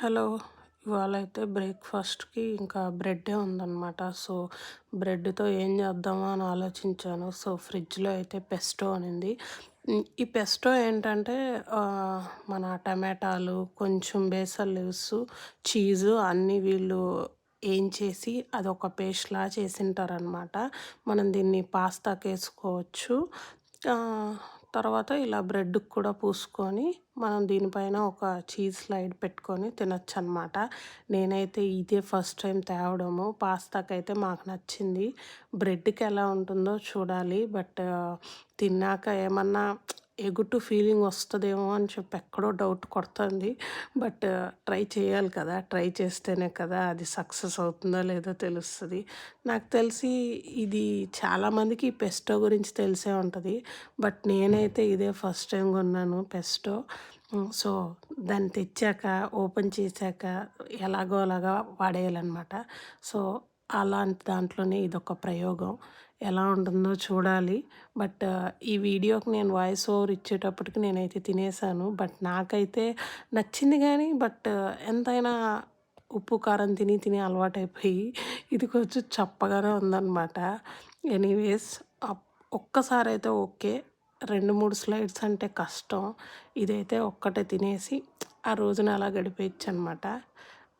Hello! ఇవాళైతే బ్రేక్‌ఫాస్ట్‌కి ఇంకా బ్రెడ్డే ఉందనమాట. సో, బ్రెడ్‌తో ఏం చేద్దామా అని ఆలోచించాను. సో, ఫ్రిడ్జ్‌లో అయితే పెస్టో అనింది. ఈ పెస్టో ఏంటంటే మన టమాటాలు, కొంచెం బేసన్ లీవ్సు, చీజు అన్నీ వీళ్ళు ఏంచేసి అదొక పేస్ట్‌లా చేసింటారనమాట. మనం దీన్ని పాస్తాకేసుకోవచ్చు. ఆహ్, తర్వాత ఇలా బ్రెడ్‌కి కూడా పూసుకొని మనం దీనిపైన ఒక చీజ్ స్లైడ్ పెట్టుకొని తినొచ్చనమాట. నేనైతే ఇదే ఫస్ట్ టైం తేవడము. పాస్తాకైతే మాకు నచ్చింది. బ్రెడ్‌కి ఎలా ఉంటుందో చూడాలి. బట్ తిన్నాక ఏమన్నా ఎగుటు ఫీలింగ్ వస్తదేమో అని చెప్పి ఎక్కడో డౌట్ కొడతంది. బట్ ట్రై చేయాలి కదా! ట్రై చేస్తేనే కదా అది సక్సెస్ అవుతుందో లేదో తెలుస్తది. నాకు తెలిసి ఇది చాలామందికి ఈ పెస్టో గురించి తెలిసే ఉంటది. బట్ నేనైతే ఇదే ఫస్ట్ టైం కొన్నాను పెస్టో. సో, దాన్ని తెచ్చాక, ఓపెన్ చేశాక ఎలాగో అలాగా వాడేయాలనమాట. సో, అలాంటి దాంట్లోనే ఇదొక ప్రయోగం. ఎలా ఉంటుందో చూడాలి. బట్ ఈ వీడియోకి నేను వాయిస్ ఓవర్ ఇచ్చేటప్పటికి నేనైతే తినేసాను. బట్ నాకైతే నచ్చింది గానీ, బట్ ఎంతైనా ఉప్పు, కారం తిని తిని అలవాటైపోయి ఇది కొంచెం చప్పగానే ఉందనమాట. ఎనీవేస్ అప్ ఒక్కసారైతే ఓకే. 2, 3 స్లైడ్స్ అంటే కష్టం. ఇదైతే ఒక్కటే తినేసి ఆ రోజుని అలా గడిపేయొచ్చనమాట.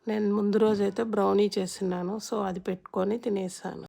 నేను ముందు రోజైతే బ్రౌనీ చేసున్నాను. సో, అది పెట్టుకొని తినేసాను.